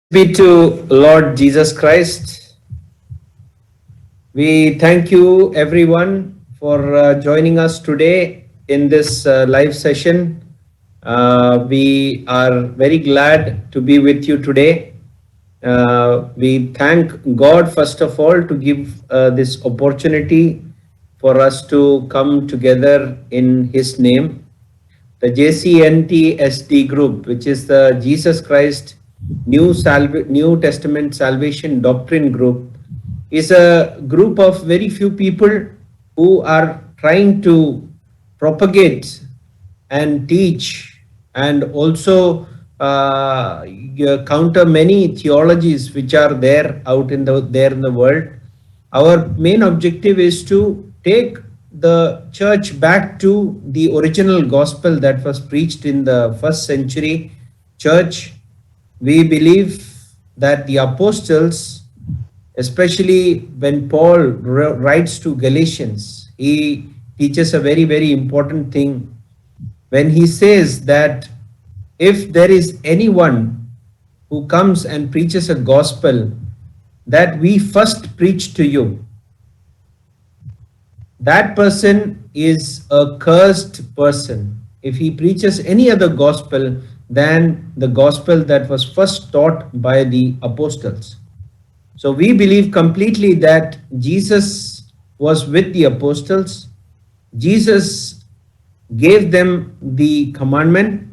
Be to Lord Jesus Christ. We thank you, everyone, for joining us today in this live session. We are very glad to be with you today. We thank God, first of all, to give this opportunity for us to come together in His name. The JCNTSD group, which is the Jesus Christ New Testament Salvation Doctrine group, is a group of very few people who are trying to propagate and teach and also counter many theologies which are there in the world. Our main objective is to take the church back to the original gospel that was preached in the first century church. We believe that the apostles, especially when Paul writes to Galatians, he teaches a very, very important thing when he says that if there is anyone who comes and preaches a gospel that we first preach to you, that person is a cursed person if he preaches any other gospel than the gospel that was first taught by the apostles. So we believe completely that Jesus was with the apostles. Jesus gave them the commandment.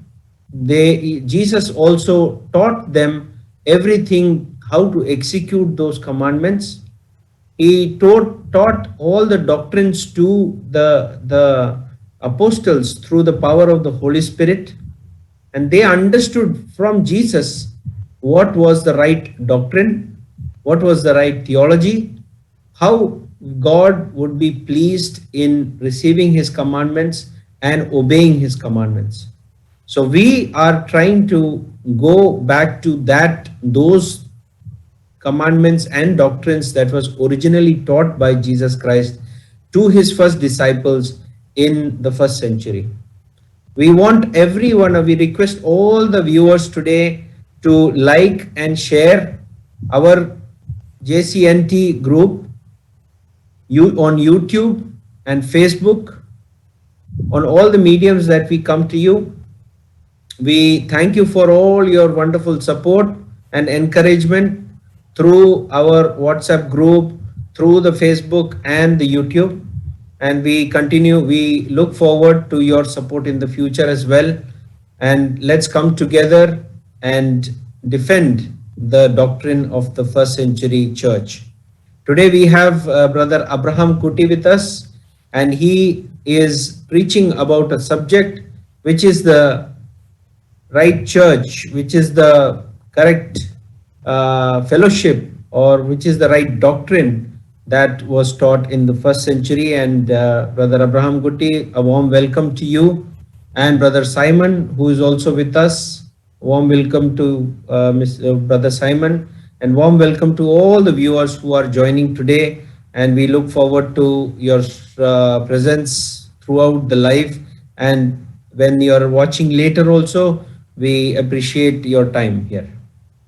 Jesus also taught them everything, how to execute those commandments. He taught all the doctrines to the apostles through the power of the Holy Spirit, and they understood from Jesus what was the right doctrine, what was the right theology, how God would be pleased in receiving His commandments and obeying His commandments. So we are trying to go back to those commandments and doctrines that was originally taught by Jesus Christ to His first disciples in the first century. We want everyone, we request all the viewers today to like and share our JCNT group on YouTube and Facebook, on all the mediums that we come to you. We thank you for all your wonderful support and encouragement through our WhatsApp group, through the Facebook and the YouTube. And we look forward to your support in the future as well. And let's come together and defend the doctrine of the first century church. Today we have Brother Abraham Kuti with us, and he is preaching about a subject which is the right church, which is the correct fellowship, or which is the right doctrine that was taught in the first century. And Brother Abraham Gutti, a warm welcome to you, and Brother Simon, who is also with us. Warm welcome to Brother Simon, and warm welcome to all the viewers who are joining today. And we look forward to your presence throughout the live, and when you are watching later also, we appreciate your time here.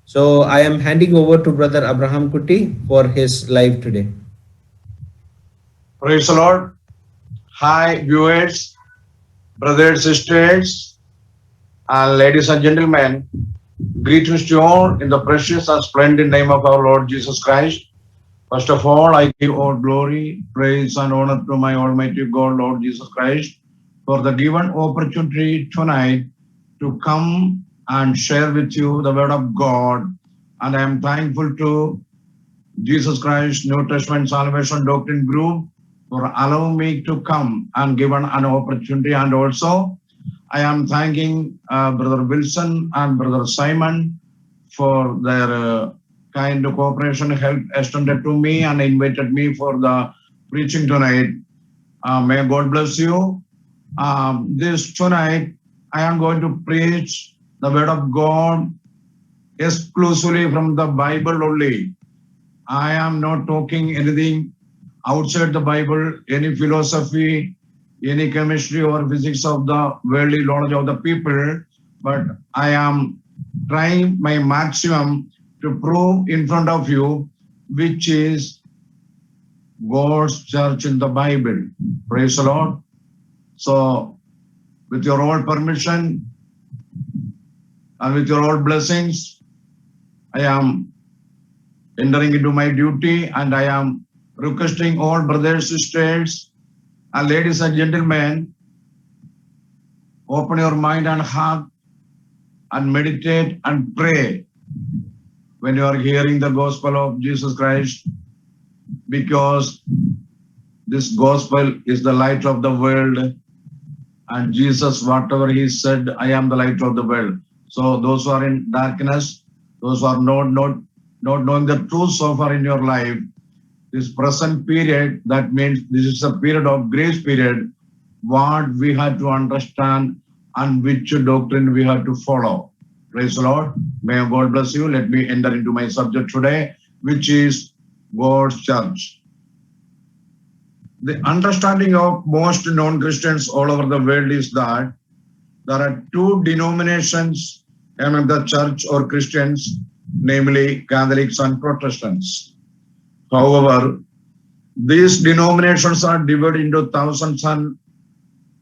So I am handing over to Brother Abraham Kuti for his live today. Praise the Lord. Hi, viewers, brothers, sisters, and ladies and gentlemen. Greetings to you all in the precious and splendid name of our Lord Jesus Christ. First of all, I give all glory, praise, and honor to my Almighty God, Lord Jesus Christ, for the given opportunity tonight to come and share with you the Word of God. And I am thankful to Jesus Christ New Testament Salvation Doctrine Group for allowing me to come and given an opportunity. And also, I am thanking Brother Wilson and Brother Simon for their kind cooperation, help extended to me and invited me for the preaching tonight. May God bless you. This tonight, I am going to preach the Word of God exclusively from the Bible only. I am not talking anything outside the Bible, any philosophy, any chemistry or physics of the worldly knowledge of the people, but I am trying my maximum to prove in front of you which is God's church in the Bible. Praise the Lord. So, with your all permission and with your all blessings, I am entering into my duty and I am requesting all brothers, sisters, and ladies and gentlemen, open your mind and heart and meditate and pray when you are hearing the gospel of Jesus Christ, because this gospel is the light of the world, and Jesus, whatever he said, I am the light of the world. So those who are in darkness, those who are not knowing the truth so far in your life, this present period, that means this is a period of grace period, what we have to understand and which doctrine we have to follow. Praise the Lord. May God bless you. Let me enter into my subject today, which is God's church. The understanding of most non-Christians all over the world is that there are two denominations among the church or Christians, namely Catholics and Protestants. However, these denominations are divided into thousands and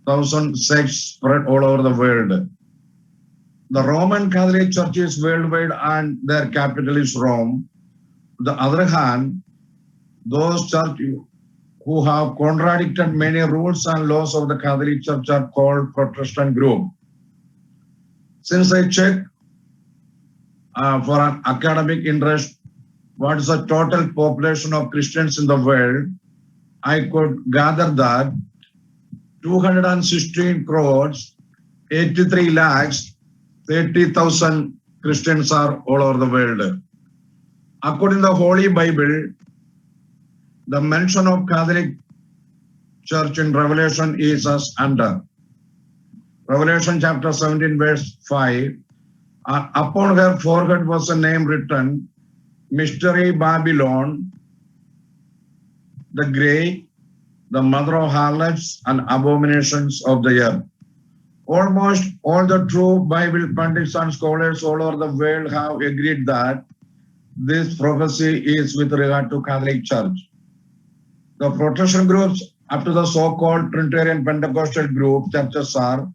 thousands sects spread all over the world. The Roman Catholic Church is worldwide and their capital is Rome. On the other hand, those churches who have contradicted many rules and laws of the Catholic Church are called Protestant group. Since I checked for an academic interest, what is the total population of Christians in the world, I could gather that 216 crores, 83 lakhs, 30,000 Christians are all over the world. According to the Holy Bible, the mention of Catholic Church in Revelation is as under. Revelation chapter 17 verse 5, upon her forehead was a name written, Mystery Babylon, the Great, the mother of harlots and abominations of the earth. Almost all the true Bible pundits and scholars all over the world have agreed that this prophecy is with regard to Catholic Church. The Protestant groups up to the so-called Trinitarian Pentecostal group churches are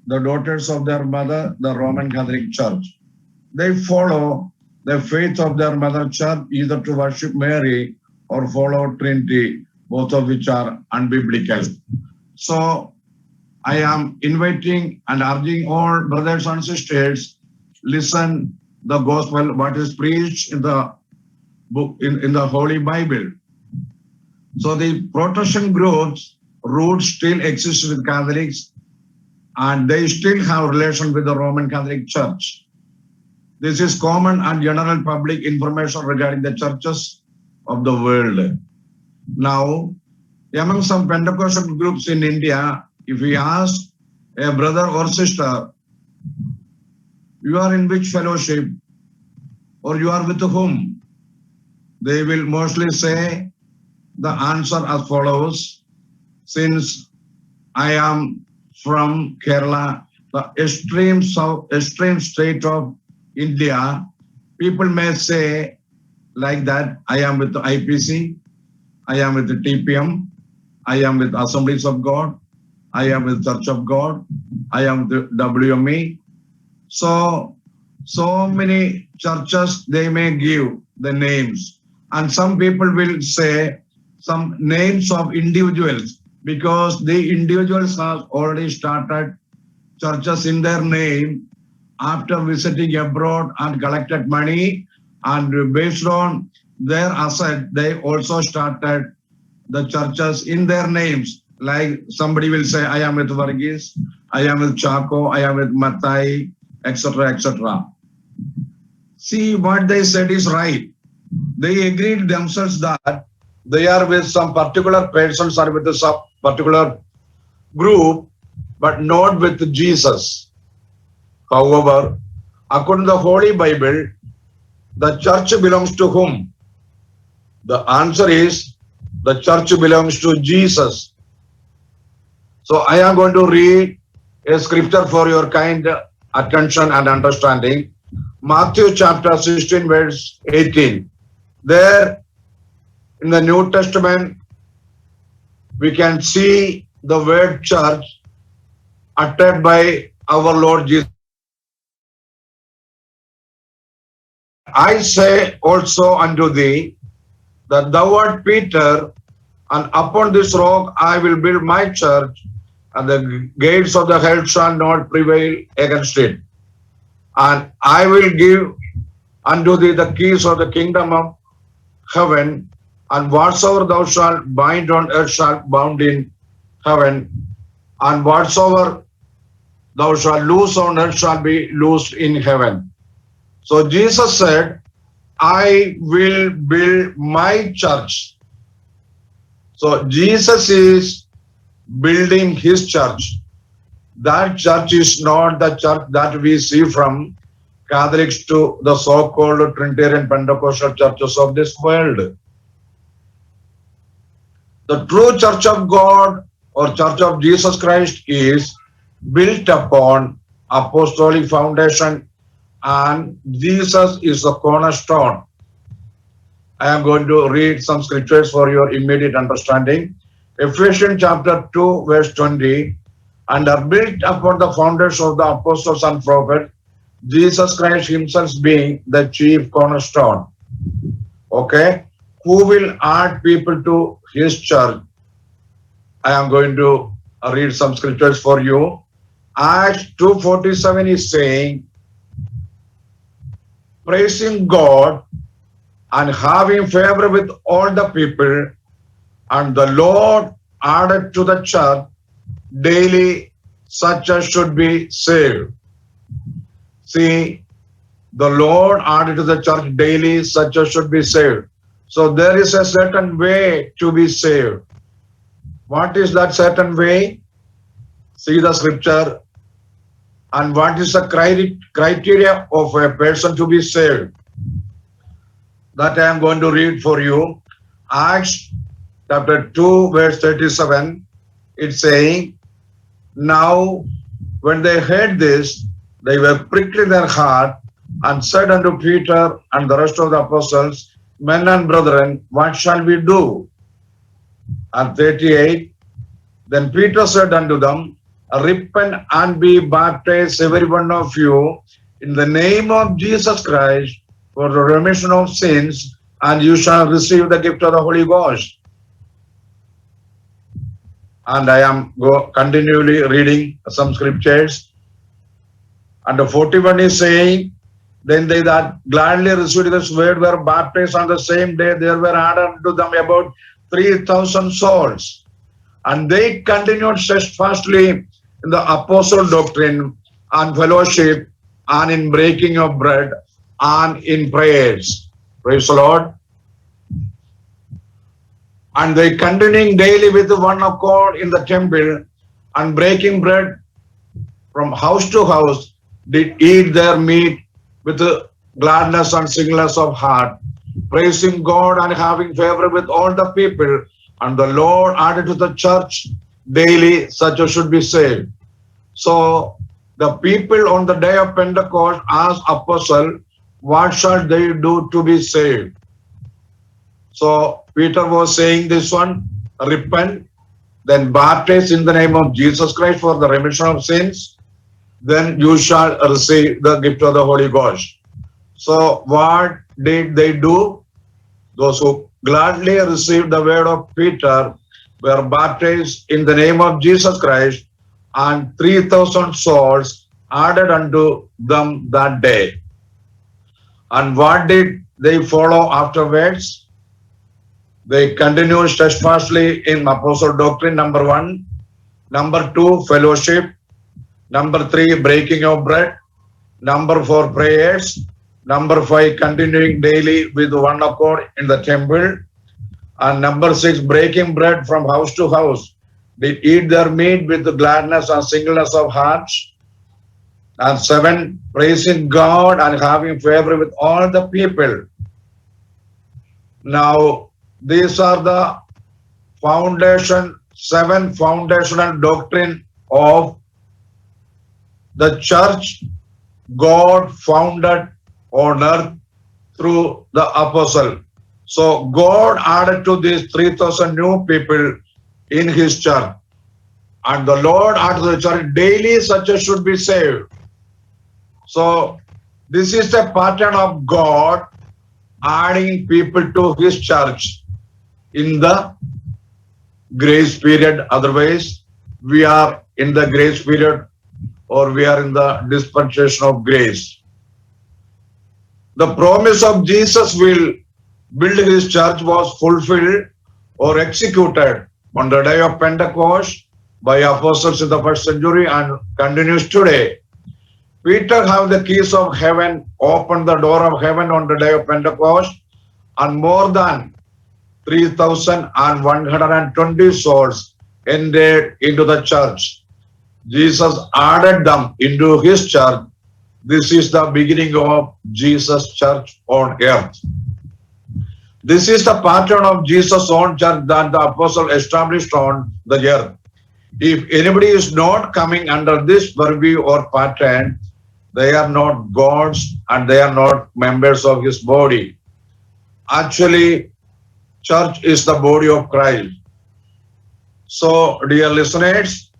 the daughters of their mother, the Roman Catholic Church. They follow the faith of their mother church either to worship Mary or follow Trinity, both of which are unbiblical. So I am inviting and urging all brothers and sisters, listen the gospel, what is preached in the book, in the Holy Bible. So the Protestant groups roots still exist with Catholics and they still have relation with the Roman Catholic Church. This is common and general public information regarding the churches of the world. Now, among some Pentecostal groups in India, if we ask a brother or sister, you are in which fellowship or you are with whom? They will mostly say the answer as follows. Since I am from Kerala, the extreme state of India, people may say like that, I am with the IPC, I am with the TPM, I am with Assemblies of God, I am with Church of God, I am with the WME. So many churches, they may give the names. And some people will say some names of individuals because the individuals have already started churches in their name after visiting abroad and collected money, and based on their asset, they also started the churches in their names. Like somebody will say, I am with Varghese, I am with Chaco, I am with Mathai, etc., etc. See, what they said is right. They agreed themselves that they are with some particular persons or with some particular group, but not with Jesus. However, according to the Holy Bible, the church belongs to whom? The answer is the church belongs to Jesus. So I am going to read a scripture for your kind attention and understanding. Matthew chapter 16 verse 18. There in the New Testament, we can see the word church uttered by our Lord Jesus. I say also unto thee that thou art Peter, and upon this rock I will build my church, and the gates of the hell shall not prevail against it. And I will give unto thee the keys of the kingdom of heaven, and whatsoever thou shalt bind on earth shall bound in heaven, and whatsoever thou shalt loose on earth shall be loosed in heaven. So Jesus said, I will build my church. So Jesus is building his church. That church is not the church that we see from Catholics to the so-called Trinitarian Pentecostal churches of this world. The true church of God or church of Jesus Christ is built upon apostolic foundation, and Jesus is the cornerstone. I am going to read some scriptures for your immediate understanding. Ephesians chapter 2 verse 20, and are built upon the foundation of the apostles and prophets, Jesus Christ himself being the chief cornerstone. Okay, who will add people to his church? I am going to read some scriptures for you. Acts 2:47 is saying, praising God and having favor with all the people, and the Lord added to the church daily such as should be saved. See, the Lord added to the church daily such as should be saved. So there is a certain way to be saved. What is that certain way? See the scripture. And what is the criteria of a person to be saved? That I am going to read for you. Acts chapter 2 verse 37. It's saying, now when they heard this, they were pricked in their heart, and said unto Peter and the rest of the apostles, men and brethren, what shall we do? And 38, then Peter said unto them, repent and be baptized every one of you in the name of Jesus Christ for the remission of sins, and you shall receive the gift of the Holy Ghost. And I am continually reading some scriptures. And the 41 is saying, then they that gladly received this word were baptized on the same day. There were added to them about 3,000 souls. And they continued steadfastly in the apostle doctrine and fellowship, and in breaking of bread, and in prayers. Praise the Lord. And they continuing daily with one accord in the temple, and breaking bread from house to house, did eat their meat with gladness and singleness of heart, praising God and having favor with all the people. And the Lord added to the church daily such as should be saved. So the people on the day of Pentecost asked apostle, what shall they do to be saved? So Peter was saying this one, repent, then baptize in the name of Jesus Christ for the remission of sins, then you shall receive the gift of the Holy Ghost. So what did they do? Those who gladly received the word of Peter were baptized in the name of Jesus Christ, and 3,000 souls added unto them that day. And what did they follow afterwards? They continued steadfastly in apostle doctrine, number 1. Number 2, fellowship. Number 3, breaking of bread. Number 4, prayers. Number 5, continuing daily with one accord in the temple. And number 6, breaking bread from house to house. They eat their meat with gladness and singleness of hearts. And 7, praising God and having favor with all the people. Now, these are the foundation, 7 foundational doctrine of the church God founded on earth through the apostle. So God added to these 3,000 new people in his church. And the Lord added to the church daily such as should be saved. So this is the pattern of God adding people to his church in the grace period. Otherwise, we are in the grace period or we are in the dispensation of grace. The promise of Jesus will build his church was fulfilled or executed on the day of Pentecost by apostles in the first century and continues today. Peter have the keys of heaven, opened the door of heaven on the day of Pentecost, and more than 3,120 souls entered into the church. Jesus added them into his church. This is the beginning of Jesus' church on earth. This is the pattern of Jesus' own church that the apostle established on the earth. If anybody is not coming under this purview or pattern, they are not gods and they are not members of his body. Actually, church is the body of Christ. So, dear listeners,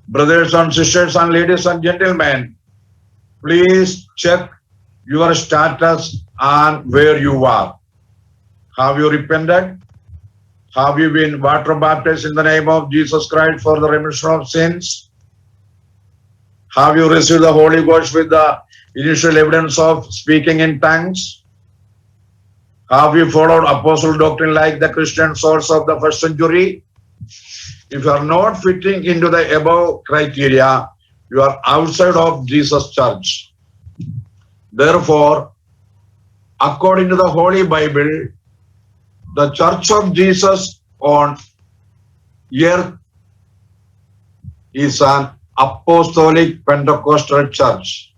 brothers and sisters and ladies and gentlemen, please check your status and where you are. Have you repented? Have you been water baptized in the name of Jesus Christ for the remission of sins? Have you received the Holy Ghost with the initial evidence of speaking in tongues? Have you followed apostle doctrine like the Christian souls of the first century? If you are not fitting into the above criteria, you are outside of Jesus' church. Therefore, according to the Holy Bible, the church of Jesus on earth is an apostolic Pentecostal church.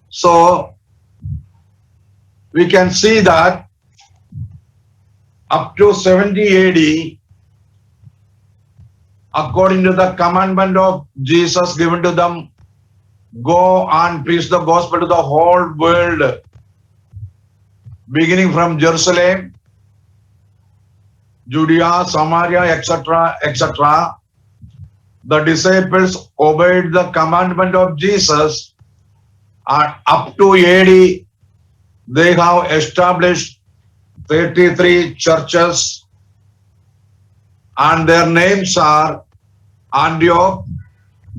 So, we can see that up to 70 AD, according to the commandment of Jesus given to them, go and preach the gospel to the whole world, beginning from Jerusalem, Judea, Samaria, etc., etc. The disciples obeyed the commandment of Jesus, and up to AD, they have established 33 churches, and their names are Antioch,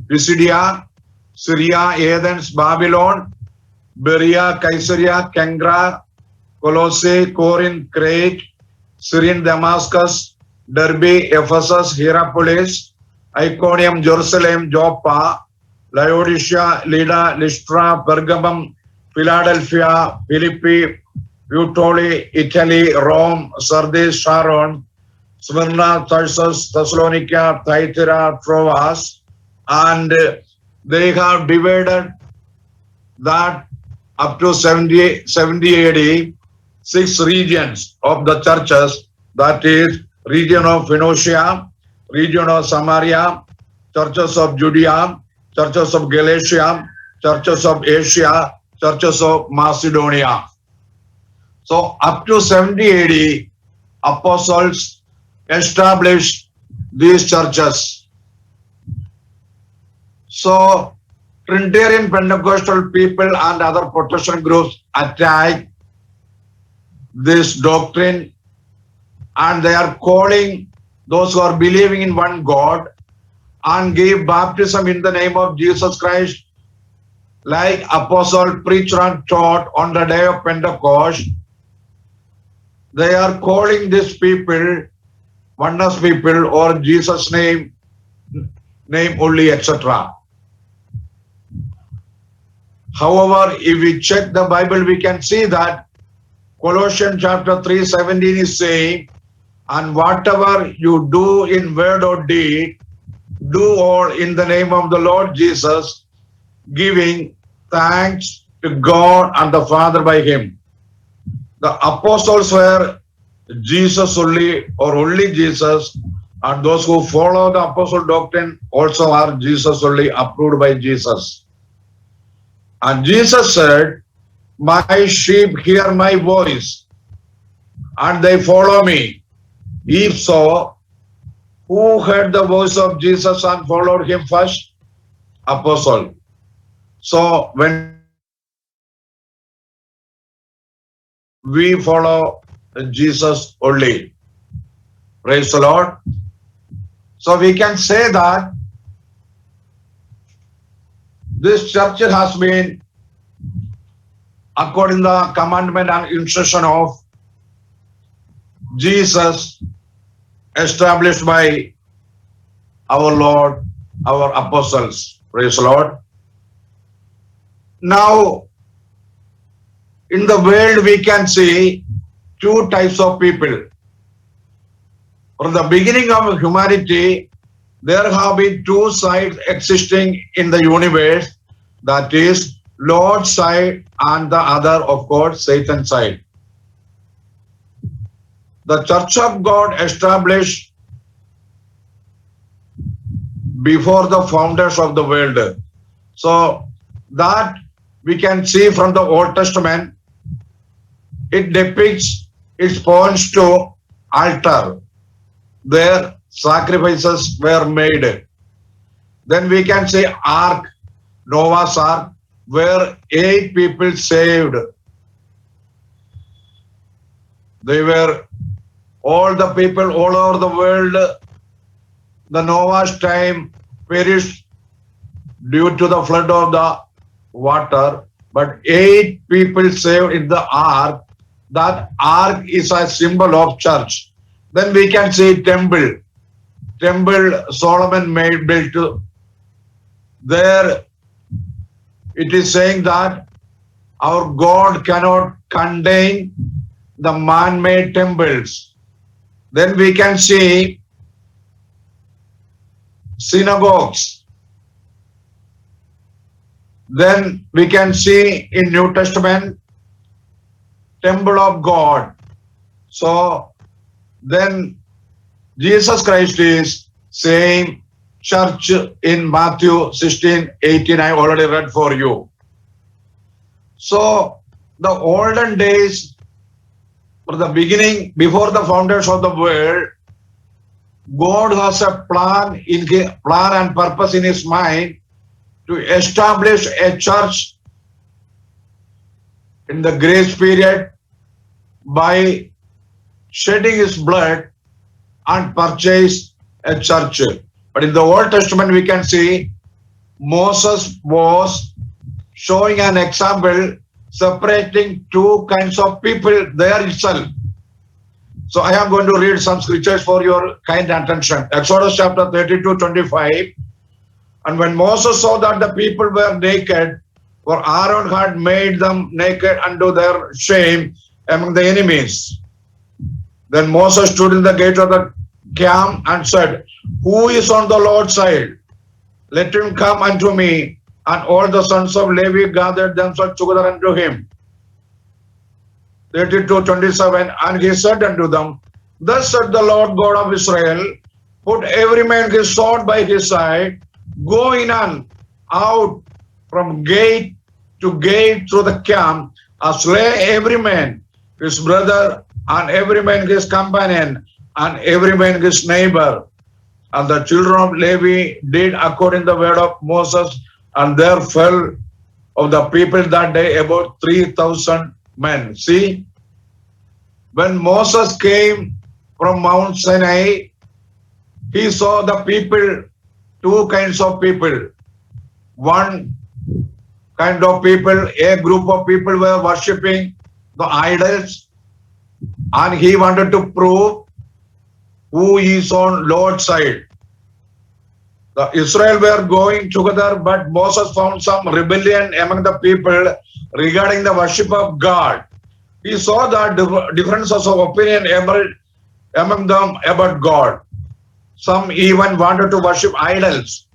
Pisidia, Syria, Athens, Babylon, Berea, Caesarea, Kengra, Colossae, Corinth, Crete, Syrian, Damascus, Derbe, Ephesus, Hierapolis, Iconium, Jerusalem, Joppa, Laodicea, Lydda, Lystra, Pergamum, Philadelphia, Philippi, Puteoli, Italy, Rome, Sardis, Sharon, Smyrna, Tarsus, Thessalonica, Thyatira, Troas, and they have divided that up to 70 AD, 6 regions of the churches, that is, region of Phoenicia, region of Samaria, churches of Judea, churches of Galatia, churches of Asia, churches of Macedonia. So up to 70 AD, apostles established these churches. So Trinitarian Pentecostal people and other Protestant groups attack this doctrine, and they are calling those who are believing in one God and give baptism in the name of Jesus Christ, like apostle preached and taught on the day of Pentecost. They are calling these people oneness people or Jesus name only, etc. However, if we check the Bible, we can see that Colossians chapter 3:17 is saying, and whatever you do in word or deed, do all in the name of the Lord Jesus, giving thanks to God and the Father by him. The apostles were Jesus only or only Jesus, and those who follow the apostle doctrine also are Jesus only, approved by Jesus. And Jesus said, my sheep hear my voice and they follow me. If so, who heard the voice of Jesus and followed him first? Apostle. So when we follow Jesus only. Praise the Lord. So we can say that this church has been according to the commandment and instruction of Jesus, established by our Lord, our apostles. Praise the Lord. Now, in the world we can see two types of people. From the beginning of humanity, there have been two sides existing in the universe, that is Lord's side and the other, of course, Satan's side. The Church of God established before the founders of the world. So that we can see from the Old Testament. It depicts, it points to altar. There sacrifices were made. Then we can say ark, Noah's ark, where 8 people saved. They were all the people all over the world. The Noah's time perished due to the flood of the water, but 8 people saved in the ark. That ark is a symbol of church. Then we can see temple. Temple Solomon built. There it is saying that our God cannot contain the man-made temples. Then we can see synagogues. Then we can see in New Testament temple of God. So then Jesus Christ is saying church in Matthew 16:18. I already read for you. So the olden days, for the beginning, before the founders of the world, God has a plan and purpose in his mind to establish a church in the grace period by shedding his blood and purchase a church. But in the Old Testament we can see Moses was showing an example, separating two kinds of people there itself. So I am going to read some scriptures for your kind attention. Exodus chapter 32:25. And when Moses saw that the people were naked, for Aaron had made them naked unto their shame among the enemies. Then Moses stood in the gate of the camp and said, who is on the Lord's side? Let him come unto me. And all the sons of Levi gathered themselves together unto him. 32:27. And he said unto them, thus said the Lord God of Israel, put every man his sword by his side, go in and out from gate to gate through the camp, and slay every man his brother, and every man his companion, and every man his neighbor. And the children of Levi did according to the word of Moses, and there fell of the people that day about 3,000 men. See, when Moses came from Mount Sinai, he saw the people, two kinds of people. One kind of people, a group of people were worshipping the idols, and he wanted to prove who is on Lord's side. The Israel were going together, but Moses found some rebellion among the people regarding the worship of God. He saw that differences of opinion among them about God. Some even wanted to worship idols.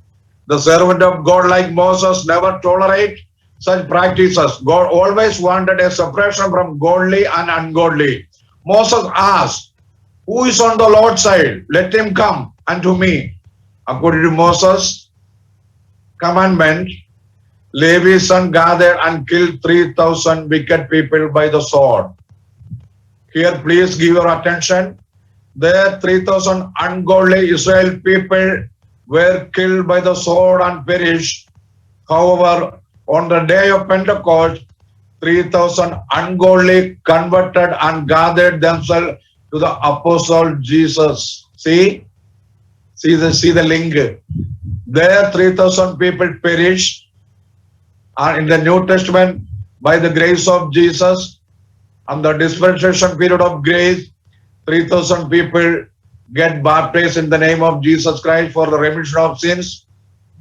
The servant of God like Moses never tolerate such practices. God always wanted a separation from godly and ungodly. Moses asked, who is on the Lord's side? Let him come unto me. According to Moses' commandment, Levi's son gathered and killed 3,000 wicked people by the sword. Here, please give your attention. There, 3,000 ungodly Israel people were killed by the sword and perished. However, on the day of Pentecost, 3,000 ungodly converted and gathered themselves to the apostle Jesus. See the link. There, 3,000 people perished. And in the New Testament, by the grace of Jesus and the dispensation period of grace, 3,000 people get baptized in the name of Jesus Christ for the remission of sins,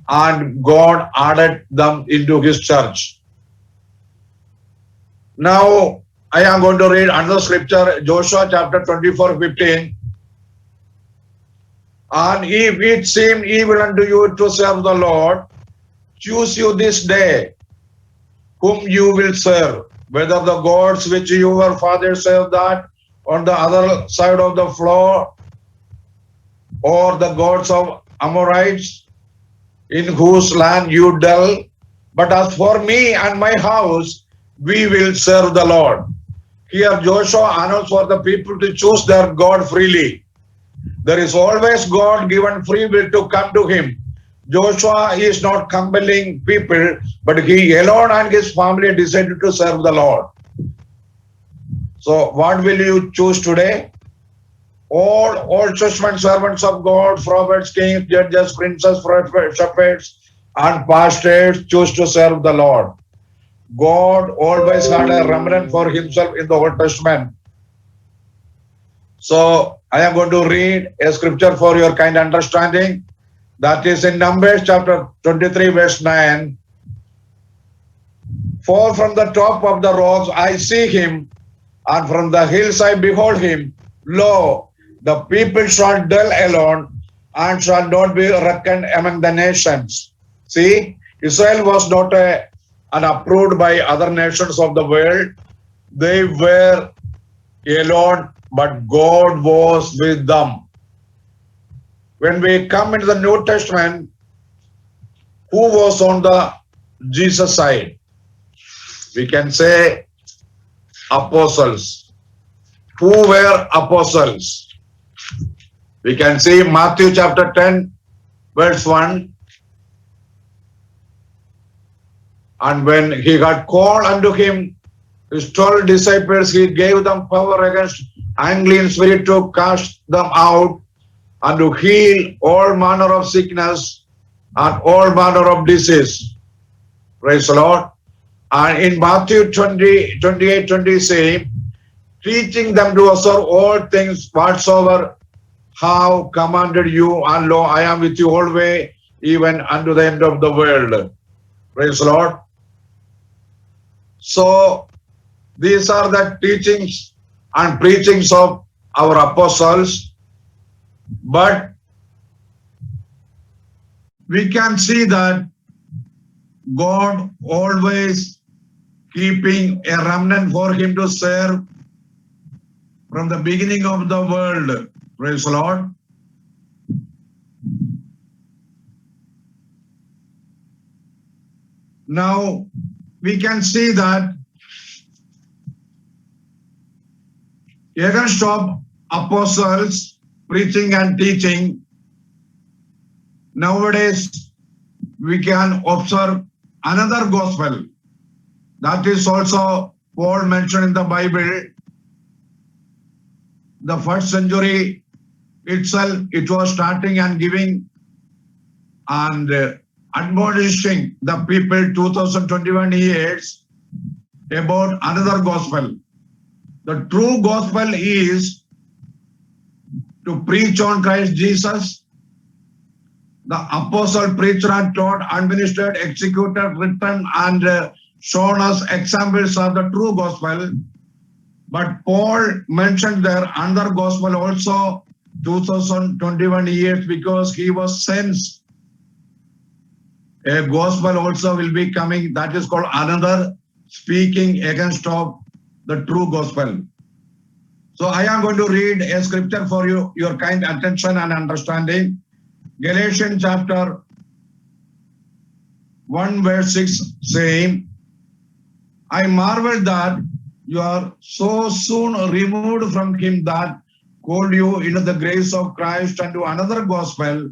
and God added them into his church. Now, I am going to read another scripture, Joshua chapter 24:15. And if it seem evil unto you to serve the Lord, choose you this day whom you will serve, whether the gods which your fathers served that on the other side of the floor, or the gods of Amorites in whose land you dwell. But as for me and my house, we will serve the Lord. Here Joshua announced for the people to choose their God freely. There is always God given free will to come to him. Joshua is not compelling people, but he alone and his family decided to serve the Lord. So what will you choose today? All Old Testament servants of God, prophets, kings, judges, princes, shepherds, and pastors choose to serve the Lord. God always had a remnant for himself in the Old Testament. So I am going to read a scripture for your kind understanding. That is in Numbers chapter 23 verse 9. For from the top of the rocks I see him, and from the hills I behold him. Lo, the people shall dwell alone, and shall not be reckoned among the nations. See, Israel was not unapproved by other nations of the world. They were alone, but God was with them. When we come into the New Testament, who was on the Jesus side? We can say apostles. Who were apostles? We can see Matthew chapter 10, verse 1. And when he had called unto him his 12 disciples, he gave them power against unclean spirit to cast them out, and to heal all manner of sickness and all manner of disease. Praise the Lord. And in Matthew 28:20 say, teaching them to observe all things whatsoever have commanded you, and lo, I am with you always, even unto the end of the world. Praise the Lord. So these are the teachings and preachings of our apostles. But we can see that God always keeping a remnant for him to serve from the beginning of the world. Praise the Lord. Now we can see that against of apostles preaching and teaching, nowadays we can observe another gospel. That is also Paul mentioned in the Bible. The first century itself, it was starting and giving and admonishing the people 2021 years about another gospel. The true gospel is to preach on Christ Jesus. The apostle preached and taught, administered, executed, written, and shown us examples of the true gospel. But Paul mentioned there another gospel also 2021 years, because he was sensed. A gospel also will be coming, that is called another, speaking against of the true gospel. So I am going to read a scripture for you, your kind attention and understanding. Galatians chapter 1 verse 6 saying, I marvel that you are so soon removed from him that called you into the grace of Christ unto another gospel,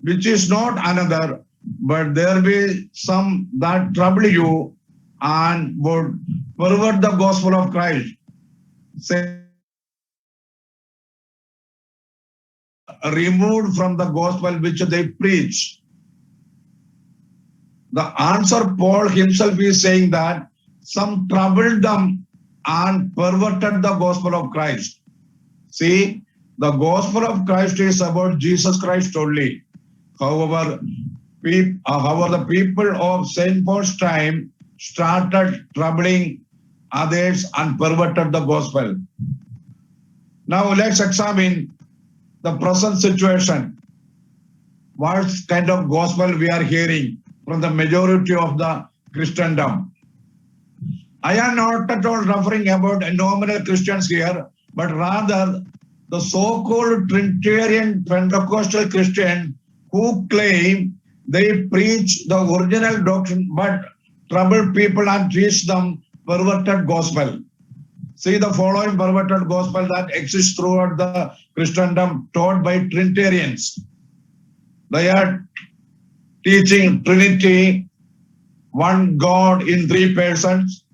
which is not another, but there be some that trouble you and would pervert the gospel of Christ, saying, removed from the gospel which they preach. The answer, Paul himself is saying that some troubled them and perverted the gospel of Christ. See, the gospel of Christ is about Jesus Christ only. However, the people of St. Paul's time started troubling others and perverted the gospel. Now let's examine the present situation. What kind of gospel we are hearing from the majority of the Christendom? I am not at all referring about nominal Christians here, but rather the so-called Trinitarian Pentecostal Christian who claim they preach the original doctrine but trouble people and teach them perverted gospel. See the following perverted gospel that exists throughout the Christendom taught by Trinitarians. They are teaching Trinity, one God in three persons,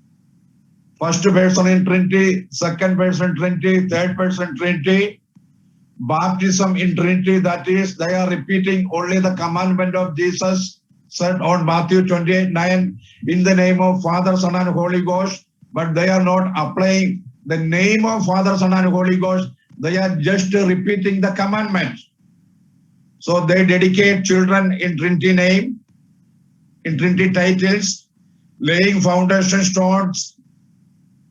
first person in Trinity, second person Trinity, third person Trinity, baptism in Trinity, that is, they are repeating only the commandment of Jesus said on Matthew 28:9, in the name of Father, Son, and Holy Ghost, but they are not applying the name of Father, Son, and Holy Ghost. They are just repeating the commandments. So they dedicate children in Trinity name, in Trinity titles, laying foundation stones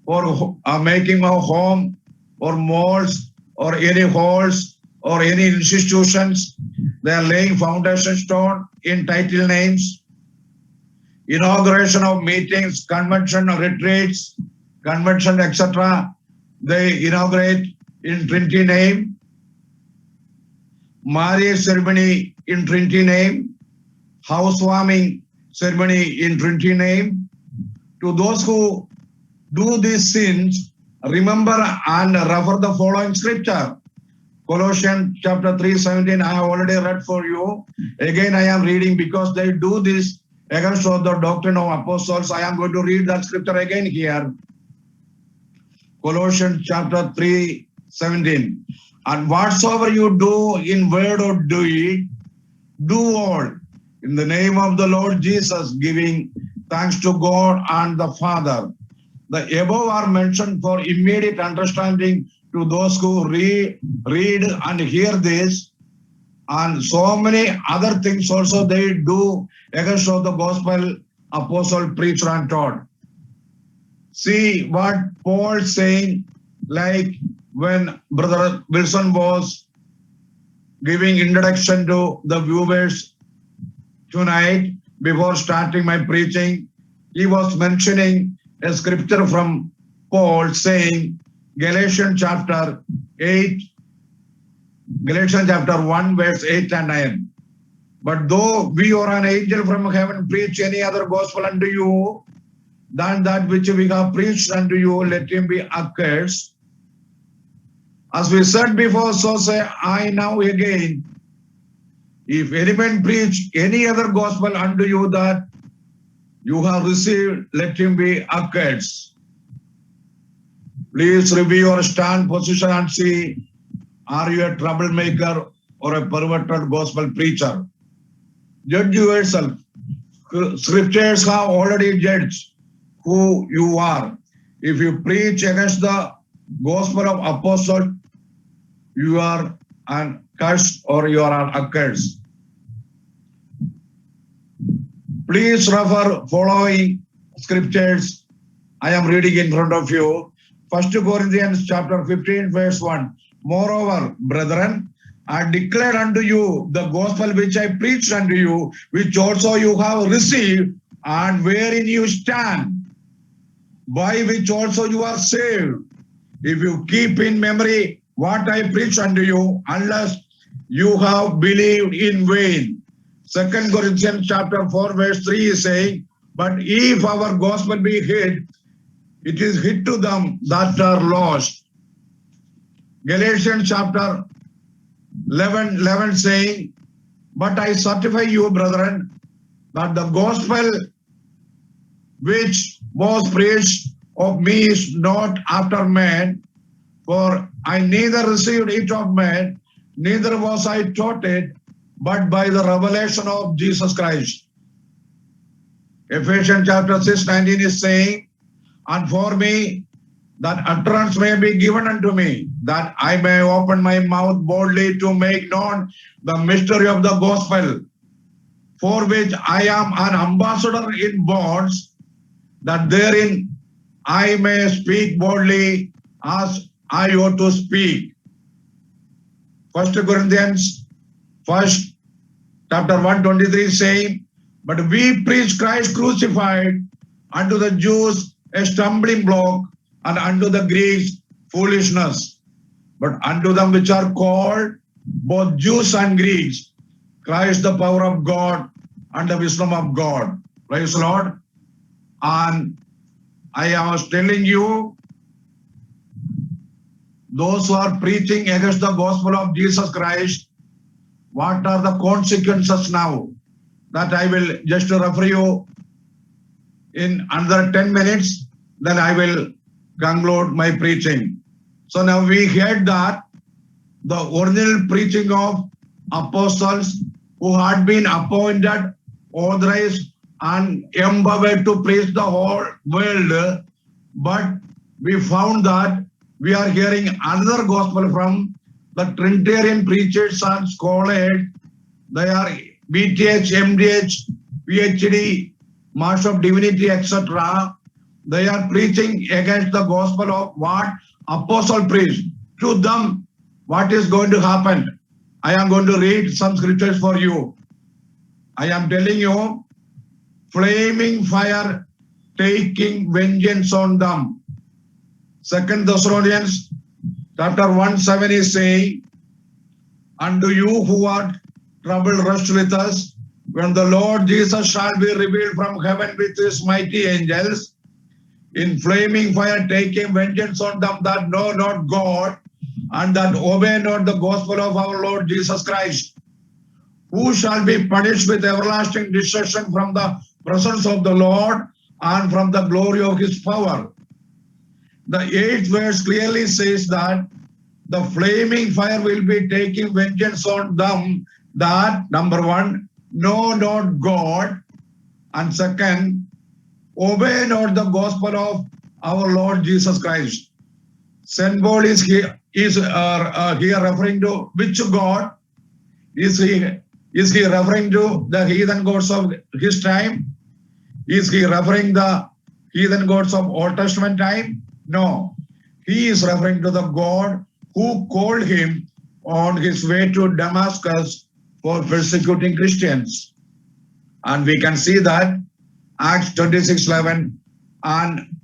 for making a home or malls or any halls or any institutions. They are laying foundation stone in title names. Inauguration of meetings, convention, retreats, convention, etc. They inaugurate in Trinity name. Marriage ceremony in Trinity name. Housewarming ceremony in Trinity name. To those who do these sins, remember and refer the following scripture. Colossians chapter 3:17, I have already read for you. Again, I am reading because they do this against the doctrine of apostles. I am going to read that scripture again here. Colossians chapter 3:17. And whatsoever you do in word or deed, do all in the name of the Lord Jesus, giving thanks to God and the Father. The above are mentioned for immediate understanding to those who read and hear this, and so many other things also they do against the gospel apostle preached and taught. See what Paul saying, like when Brother Wilson was giving introduction to the viewers tonight before starting my preaching, he was mentioning a scripture from Paul saying, Galatians chapter 1 verse 8 and 9. But though we or an angel from heaven preach any other gospel unto you than that which we have preached unto you, let him be accursed. As we said before, so say I now again, if any man preach any other gospel unto you that you have received, let him be accursed. Please review your stand position and see, are you a troublemaker or a perverted gospel preacher? Judge yourself. Scriptures have already judged who you are. If you preach against the gospel of apostle, you are an curse or you are an accursed. Please refer following scriptures I am reading in front of you. 1 Corinthians chapter 15 verse 1. Moreover, brethren, I declare unto you the gospel which I preached unto you, which also you have received, and wherein you stand, by which also you are saved, if you keep in memory what I preached unto you, unless you have believed in vain. 2 Corinthians chapter 4 verse 3 is saying, but if our gospel be hid, it is hid to them that are lost. Galatians chapter 11 saying, but I certify you, brethren, that the gospel which was preached of me is not after man, for I neither received it of man, neither was I taught it, but by the revelation of Jesus Christ. Ephesians chapter 6:19 is saying, and for me that utterance may be given unto me, that I may open my mouth boldly to make known the mystery of the gospel, for which I am an ambassador in bonds, that therein I may speak boldly as I ought to speak. 1 Corinthians 1st chapter 1:23 saying, but we preach Christ crucified, unto the Jews a stumbling block, and unto the Greeks foolishness. But unto them which are called, both Jews and Greeks, Christ the power of God and the wisdom of God. Praise the Lord. And I was telling you, those who are preaching against the gospel of Jesus Christ, what are the consequences now? That I will just refer you in another 10 minutes, then I will conclude my preaching. So now we heard that the original preaching of apostles who had been appointed, authorized, and empowered to preach the whole world, but we found that we are hearing another gospel from the Trinitarian preachers and scholars. They are BTH, MDH, PhD, Master of Divinity, etc. They are preaching against the gospel of what apostle preached. To them, what is going to happen? I am going to read some scriptures for you. I am telling you, flaming fire taking vengeance on them. 2 Thessalonians chapter 1:7 is saying, unto you who are troubled, rest with us, when the Lord Jesus shall be revealed from heaven with his mighty angels, in flaming fire taking vengeance on them that know not God, and that obey not the gospel of our Lord Jesus Christ, who shall be punished with everlasting destruction from the presence of the Lord and from the glory of his power. The 8th verse clearly says that the flaming fire will be taking vengeance on them that, number one, know not God, and second, obey not the gospel of our Lord Jesus Christ. St. Paul is here referring to which God? Is he referring to the heathen gods of his time? Is he referring the heathen gods of Old Testament time? No. He is referring to the God who called him on his way to Damascus for persecuting Christians. And we can see that Acts 26:11, and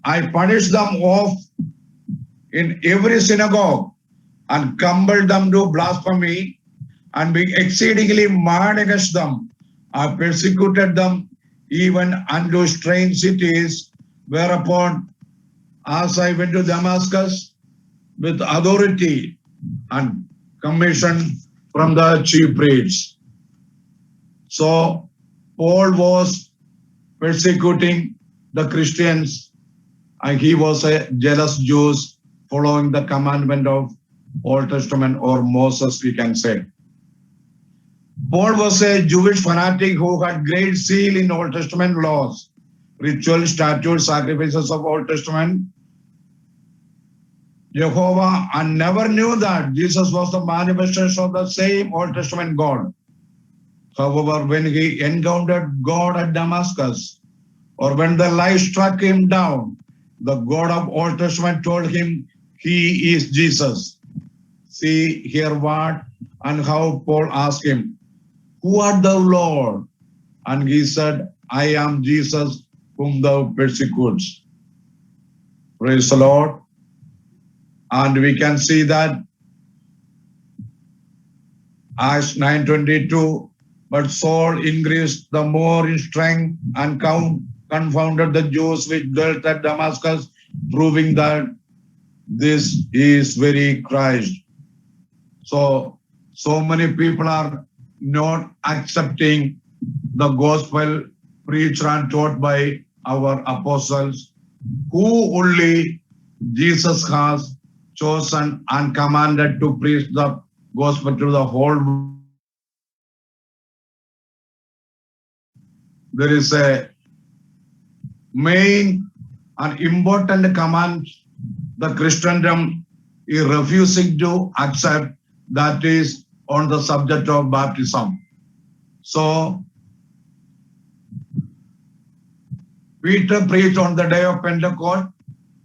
I punished them off in every synagogue and compelled them to blasphemy, and being exceedingly mad against them, I persecuted them even unto strange cities, whereupon as I went to Damascus with authority and commission from the chief priests. So Paul was persecuting the Christians, and he was a jealous Jew following the commandment of Old Testament, or Moses, we can say. Paul was a Jewish fanatic who had great zeal in Old Testament laws, ritual, statutes, sacrifices of Old Testament, Jehovah, and never knew that Jesus was the manifestation of the same Old Testament God. However, when he encountered God at Damascus, or when the light struck him down, the God of Old Testament told him he is Jesus. See here what and how Paul asked him, who art thou, Lord? And he said, I am Jesus whom thou persecutest. Praise the Lord. And we can see that Acts 9:22, But Saul increased the more in strength and confounded the Jews which dwelt at Damascus, proving that this is very Christ. So many people are not accepting the gospel preached and taught by our apostles, who only Jesus has chosen and commanded to preach the gospel to the whole world. There is a main and important command the Christendom is refusing to accept, that is on the subject of baptism. So Peter preached on the day of Pentecost,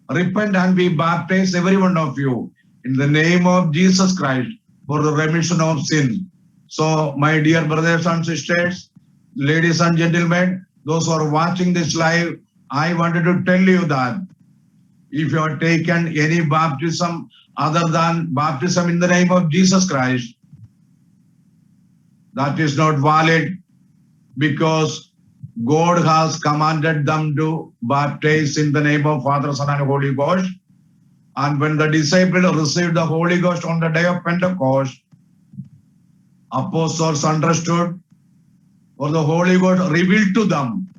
repent and be baptized, every one of you, in the name of Jesus Christ for the remission of sin. So my dear brothers and sisters, ladies and gentlemen, those who are watching this live, I wanted to tell you that if you have taken any baptism other than baptism in the name of Jesus Christ, that is not valid, because God has commanded them to baptize in the name of Father, Son, and Holy Ghost. And when the disciples received the Holy Ghost on the day of Pentecost, apostles understood, or the Holy Ghost revealed to them,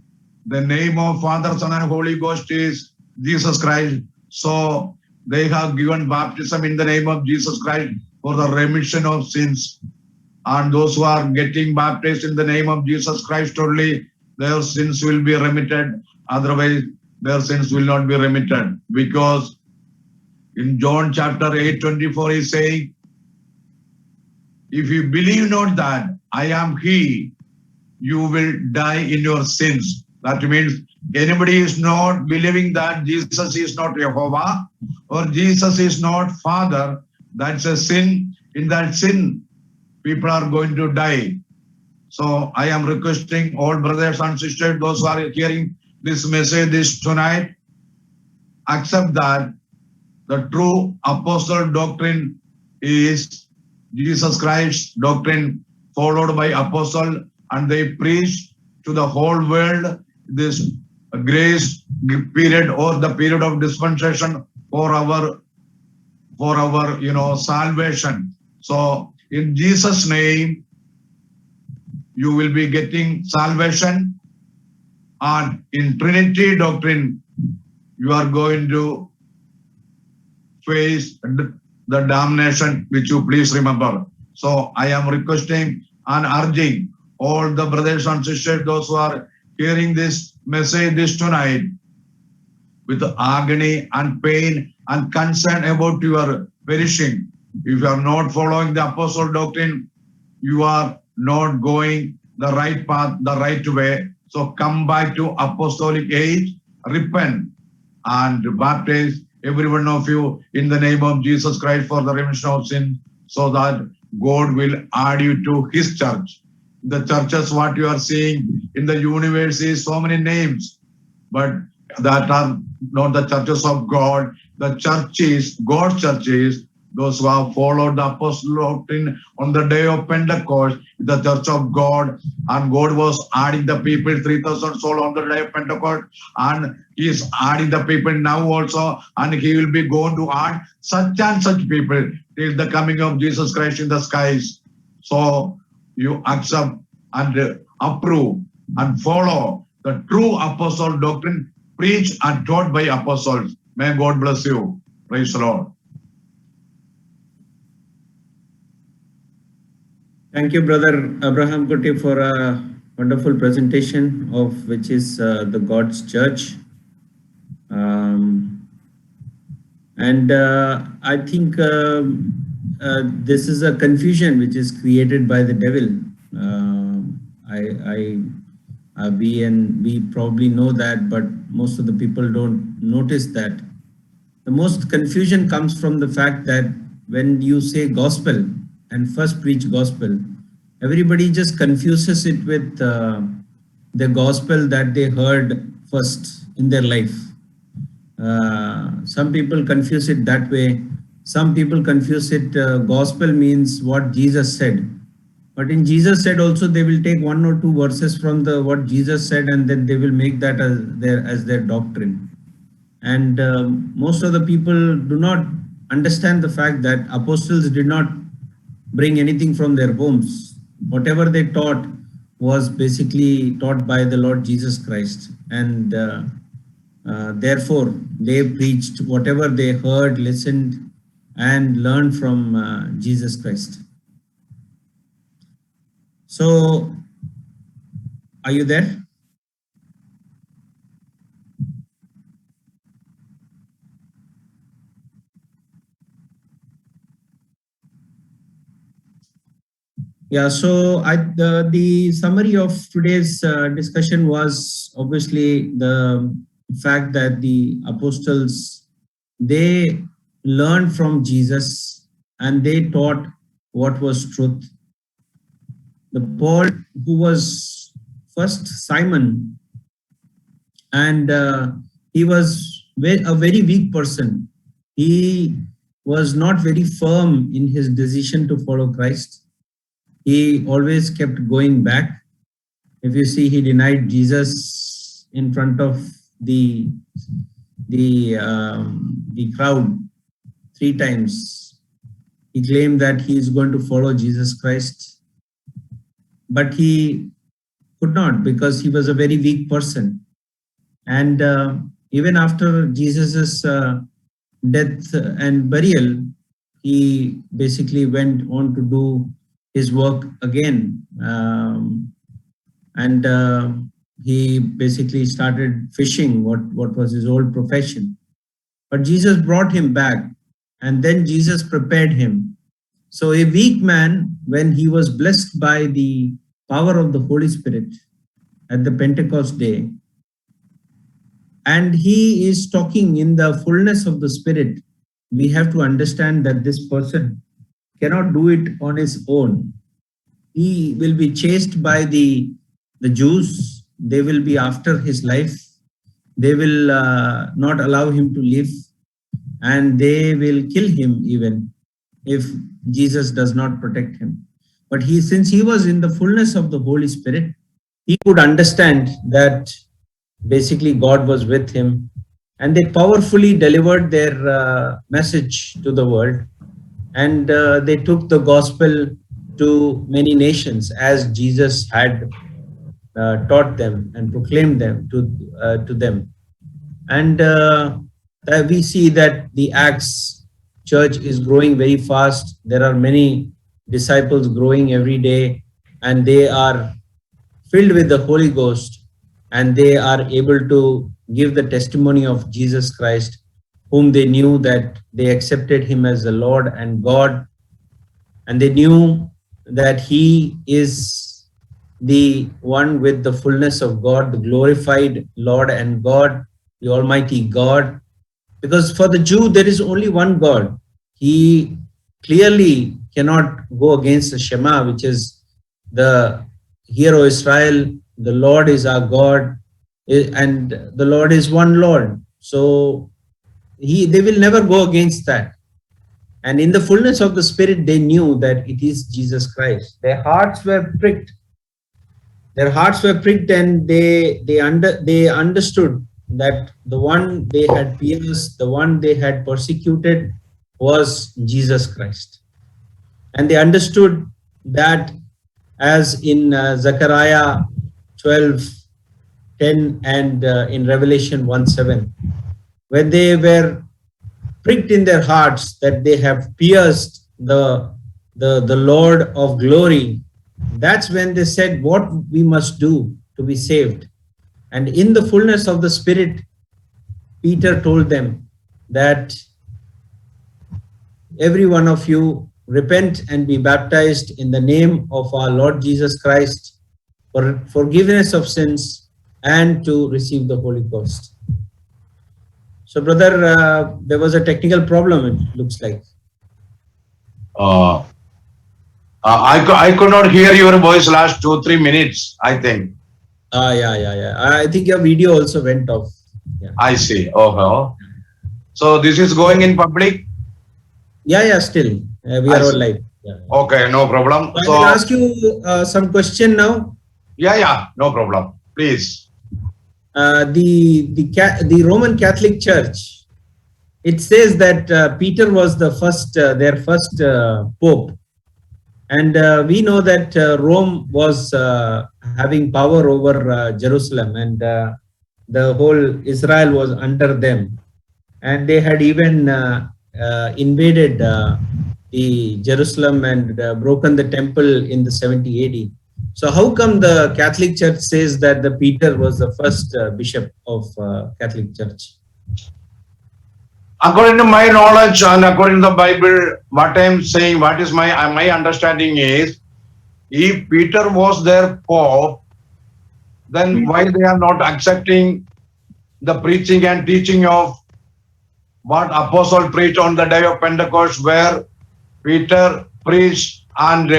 the name of Father, Son, and Holy Ghost is Jesus Christ. So they have given baptism in the name of Jesus Christ for the remission of sins. And those who are getting baptized in the name of Jesus Christ only, their sins will be remitted. Otherwise, their sins will not be remitted. Because in John chapter 8:24, he is saying, if you believe not that I am He, you will die in your sins. That means anybody is not believing that Jesus is not Jehovah or Jesus is not Father, that's a sin. In that sin, people are going to die. So I am requesting all brothers and sisters, those who are hearing this message this tonight, accept that the true apostle doctrine is Jesus Christ doctrine followed by apostle, and they preach to the whole world this grace period or the period of dispensation for our salvation. So in Jesus' name, you will be getting salvation, and in Trinity doctrine, you are going to face the damnation, which you please remember. So I am requesting and urging all the brothers and sisters, those who are hearing this message this tonight, with agony and pain and concern about your perishing. If you are not following the apostle doctrine, you are not going the right path, the right way. So come back to apostolic age, repent, and baptize every one of you in the name of Jesus Christ for the remission of sin, so that God will add you to His church. The churches, what you are seeing in the universe is so many names, but that are not the churches of God. The church is, God's church is, those who have followed the apostle doctrine on the day of Pentecost, the church of God, and God was adding the people, 3,000 souls on the day of Pentecost, and He is adding the people now also, and He will be going to add such and such people till the coming of Jesus Christ in the skies. So you accept and approve and follow the true apostle doctrine preached and taught by apostles. May God bless you. Praise the Lord. Thank you, Brother Abraham Kuti, for a wonderful presentation of which is the God's Church. I think this is a confusion which is created by the devil. We probably know that, but most of the people don't notice that. The most confusion comes from the fact that when you say gospel and first preach gospel, everybody just confuses it with the gospel that they heard first in their life. Some people confuse it that way. Some people confuse it, gospel means what Jesus said. But in Jesus said also, they will take one or two verses from the what Jesus said, and then they will make that as their doctrine. And most of the people do not understand the fact that apostles did not bring anything from their homes. Whatever they taught was basically taught by the Lord Jesus Christ, and therefore they preached whatever they heard, listened, and learned from Jesus Christ. So, are you there? Yeah, so the summary of today's discussion was obviously the fact that the apostles, they learned from Jesus and they taught what was truth. The Paul, who was first Simon, and he was a very weak person. He was not very firm in his decision to follow Christ. He always kept going back. If you see, he denied Jesus in front of the crowd 3 times. He claimed that he is going to follow Jesus Christ, but he could not because he was a very weak person. And even after Jesus's death and burial, he basically went on to do his work again. And he basically started fishing, what was his old profession. But Jesus brought him back, and then Jesus prepared him. So a weak man, when he was blessed by the power of the Holy Spirit at the Pentecost day, and he is talking in the fullness of the Spirit, we have to understand that this person cannot do it on his own. He will be chased by the Jews. They will be after his life. They will not allow him to live, and they will kill him even if Jesus does not protect him. But since he was in the fullness of the Holy Spirit, he could understand that basically God was with him, and they powerfully delivered their message to the world, and they took the gospel to many nations as Jesus had taught them and proclaimed them to them. And we see that the Acts church is growing very fast. There are many disciples growing every day, and they are filled with the Holy Ghost, and they are able to give the testimony of Jesus Christ, whom they knew that they accepted him as the Lord and God, and they knew that he is the one with the fullness of God, the glorified Lord and God, the Almighty God. Because for the Jew, there is only one God. He clearly cannot go against the Shema, which is the Hear, O Israel, the Lord is our God, and the Lord is one Lord. So they will never go against that. And in the fullness of the Spirit, they knew that it is Jesus Christ. Their hearts were pricked. Their hearts were pricked, and they understood that the one they had pierced, the one they had persecuted, was Jesus Christ. And they understood that, as in Zechariah 12:10 and in Revelation 1:7, when they were pricked in their hearts that they have pierced the Lord of glory, that's when they said what we must do to be saved. And in the fullness of the Spirit, Peter told them that every one of you repent and be baptized in the name of our Lord Jesus Christ for forgiveness of sins and to receive the Holy Ghost. So, brother, there was a technical problem, it looks like. I could not hear your voice last 2-3 minutes, I think. Yeah. I think your video also went off. Yeah. I see. Oh. So this is going in public? Yeah, still. We are all live. Yeah. Okay, no problem. So I will ask you some question now. Yeah, no problem. Please. The Roman Catholic Church, it says that Peter was the first, their first pope, and we know that Rome was having power over Jerusalem, and the whole Israel was under them, and they had even invaded the Jerusalem and broken the temple in the 70 AD. So how come the Catholic Church says that the Peter was the first bishop of Catholic Church? According to my knowledge and according to the Bible, what I am saying, what is my understanding is, if Peter was their pope, then why they are not accepting the preaching and teaching of what apostle preached on the day of Pentecost, where Peter preached and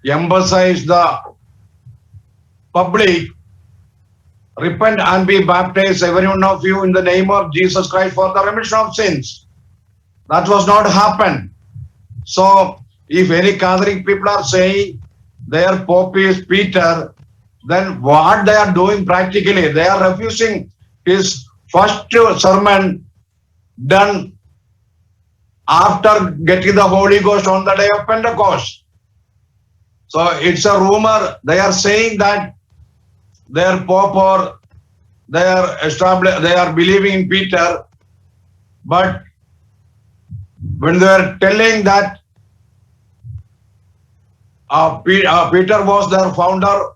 emphasized the public, repent and be baptized, every one of you, in the name of Jesus Christ for the remission of sins. That was not happened. So if any Catholic people are saying their pope is Peter, then what they are doing practically, they are refusing his first sermon done after getting the Holy Ghost on the day of Pentecost. So it's a rumor. They are saying that their pope or they are believing in Peter, but when they are telling that Peter was their founder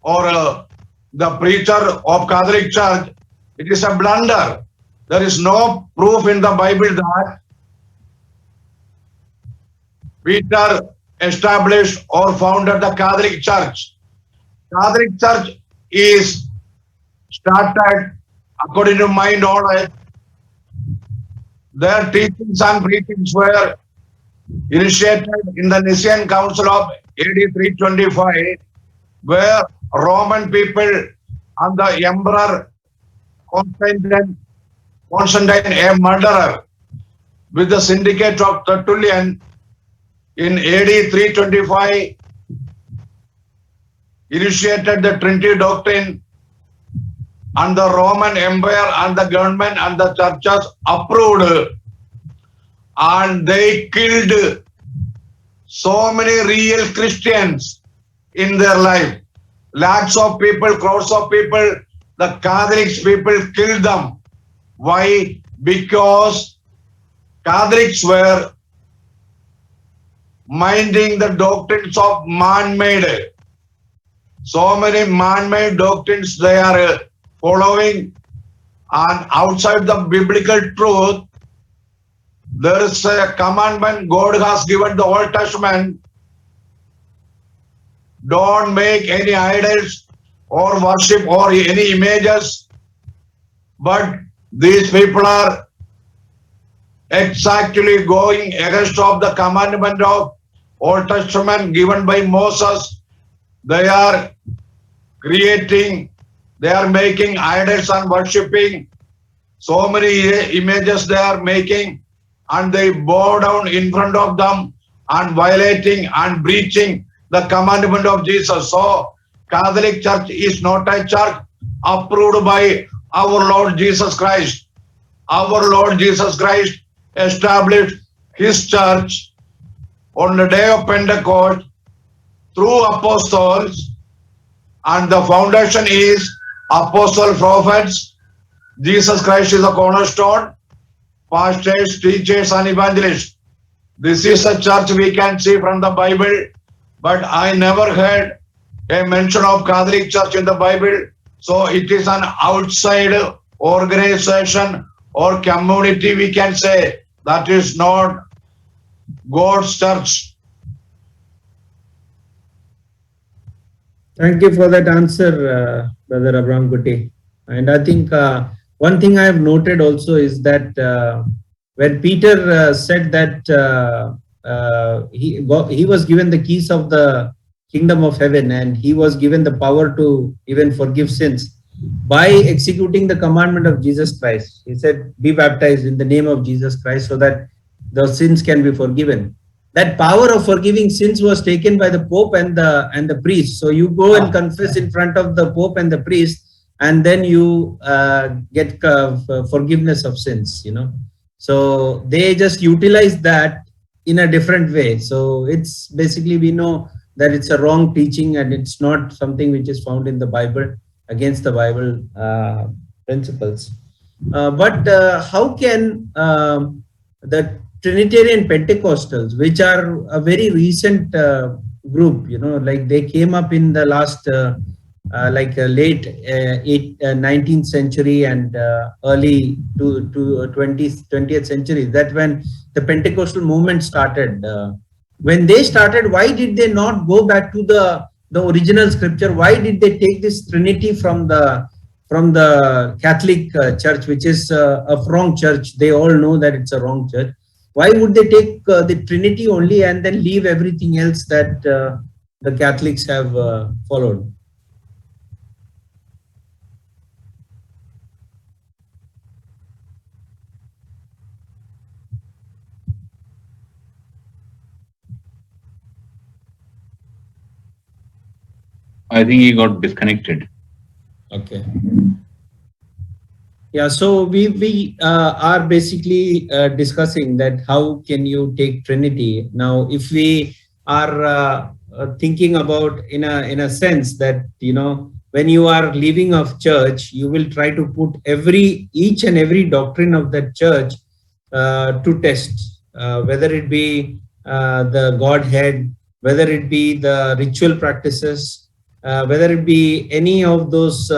or the preacher of Catholic Church, it is a blunder. There is no proof in the Bible that Peter established or founded the Catholic Church. Catholic Church is started, according to my knowledge, their teachings and preachings were initiated in the Nicene Council of AD 325, where Roman people and the Emperor Constantine, a murderer, with the syndicate of Tertullian in AD 325, initiated the Trinity doctrine, and the Roman Empire and the government and the churches approved, and they killed so many real Christians in their life. Lakhs of people, crores of people, the Catholics people killed them. Why? Because Catholics were minding the doctrines of man-made. So many man-made doctrines they are following, and outside the biblical truth, there is a commandment God has given the Old Testament. Don't make any idols or worship or any images. But these people are exactly going against of the commandment of Old Testament given by Moses. They are creating, they are making idols and worshipping. So many images they are making, and they bow down in front of them and violating and breaching the commandment of Jesus. So Catholic Church is not a church approved by our Lord Jesus Christ. Our Lord Jesus Christ established his church on the day of Pentecost through apostles, and the foundation is apostle, prophets. Jesus Christ is a cornerstone, pastors, teachers, and evangelists. This is a church we can see from the Bible, but I never heard a mention of Catholic Church in the Bible. So it is an outside organization or community, we can say. That is not God's church. Thank you for that answer, Brother Abraham Gutti. And I think one thing I have noted also is that when Peter said that he was given the keys of the kingdom of heaven, and he was given the power to even forgive sins by executing the commandment of Jesus Christ. He said, be baptized in the name of Jesus Christ, so that those sins can be forgiven. That power of forgiving sins was taken by the Pope and the priest. So you go and confess in front of the Pope and the priest, and then you get forgiveness of sins. So they just utilize that in a different way. So it's basically, we know that it's a wrong teaching and it's not something which is found in the Bible, against the Bible principles. But how can the Trinitarian Pentecostals, which are a very recent group, like they came up in the last late 19th century and early to 20th century, that when the Pentecostal movement started. When they started, why did they not go back to the original scripture? Why did they take this Trinity from the Catholic Church, which is a wrong church? They all know that it's a wrong church. Why would they take the Trinity only and then leave everything else that the Catholics have followed? I think he got disconnected. Okay. Yeah, so we are basically discussing that how can you take Trinity. Now, if we are thinking about in a sense that, when you are leaving of church, you will try to put each and every doctrine of that church to test, whether it be the Godhead, whether it be the ritual practices, whether it be any of those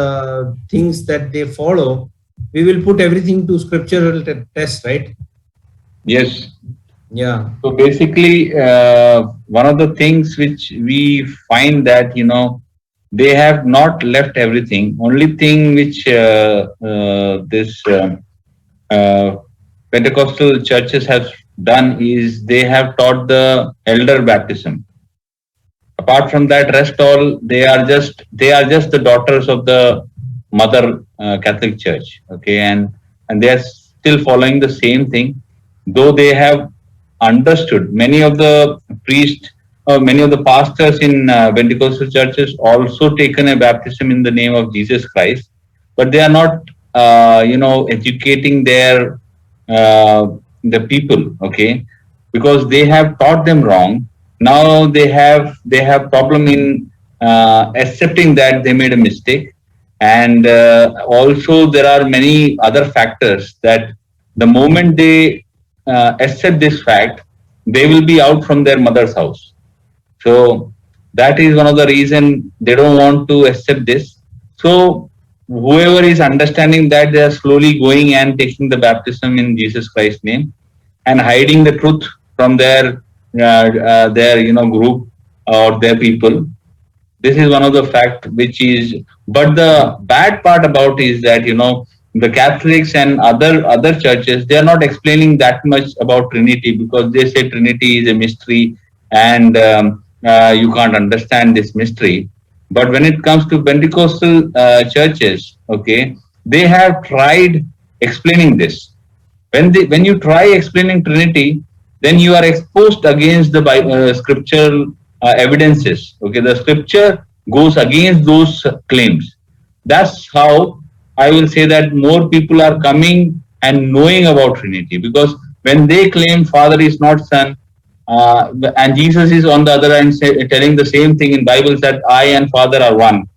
things that they follow. We will put everything to scriptural test, right? Yes. Yeah. So basically, one of the things which we find that, they have not left everything. Only thing which this Pentecostal churches have done is they have taught the elder baptism. Apart from that, rest all they are just the daughters of the mother Catholic Church. Okay, and they are still following the same thing, though they have understood. Many of the priests or many of the pastors in Pentecostal churches also taken a baptism in the name of Jesus Christ, but they are not, educating their the people. Okay, because they have taught them wrong. Now they have problem in accepting that they made a mistake, and also there are many other factors that the moment they accept this fact, they will be out from their mother's house. So that is one of the reason they don't want to accept this. So whoever is understanding that, they are slowly going and taking the baptism in Jesus Christ's name and hiding the truth from their group or their people. This is one of the fact which is, but the bad part about is that, the Catholics and other churches, they are not explaining that much about Trinity, because they say Trinity is a mystery and you can't understand this mystery. But when it comes to Pentecostal churches, okay, they have tried explaining this. When you try explaining Trinity, then you are exposed against the scriptural evidences. Okay, the scripture goes against those claims. That's how I will say that more people are coming and knowing about Trinity, because when they claim Father is not Son, and Jesus is on the other hand telling the same thing in Bible, that I and Father are one.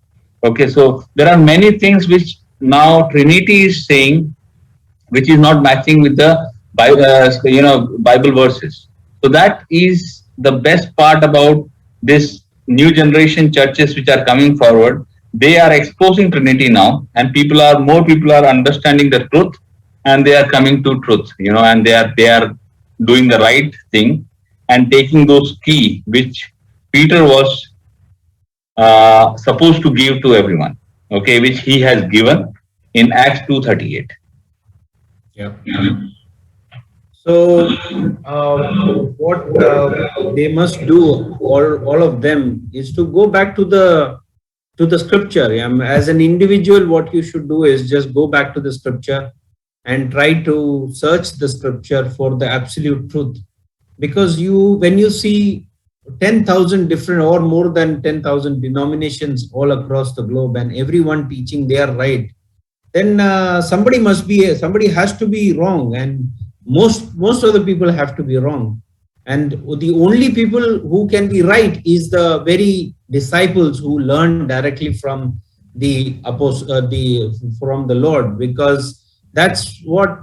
Okay, so there are many things which now Trinity is saying, which is not matching with the Bible verses. So that is the best part about this new generation churches which are coming forward. They are exposing Trinity now, and more people are understanding the truth, and they are coming to truth, and they are doing the right thing and taking those key which Peter was supposed to give to everyone. Okay, which he has given in Acts 2:38. Yeah. So what they must do, all of them, is to go back to the scripture. As an individual, what you should do is just go back to the scripture and try to search the scripture for the absolute truth. Because when you see 10,000 different or more than 10,000 denominations all across the globe and everyone teaching they are right, then somebody has to be wrong, and most of the people have to be wrong. And the only people who can be right is the very disciples who learned directly from from the Lord, because that's what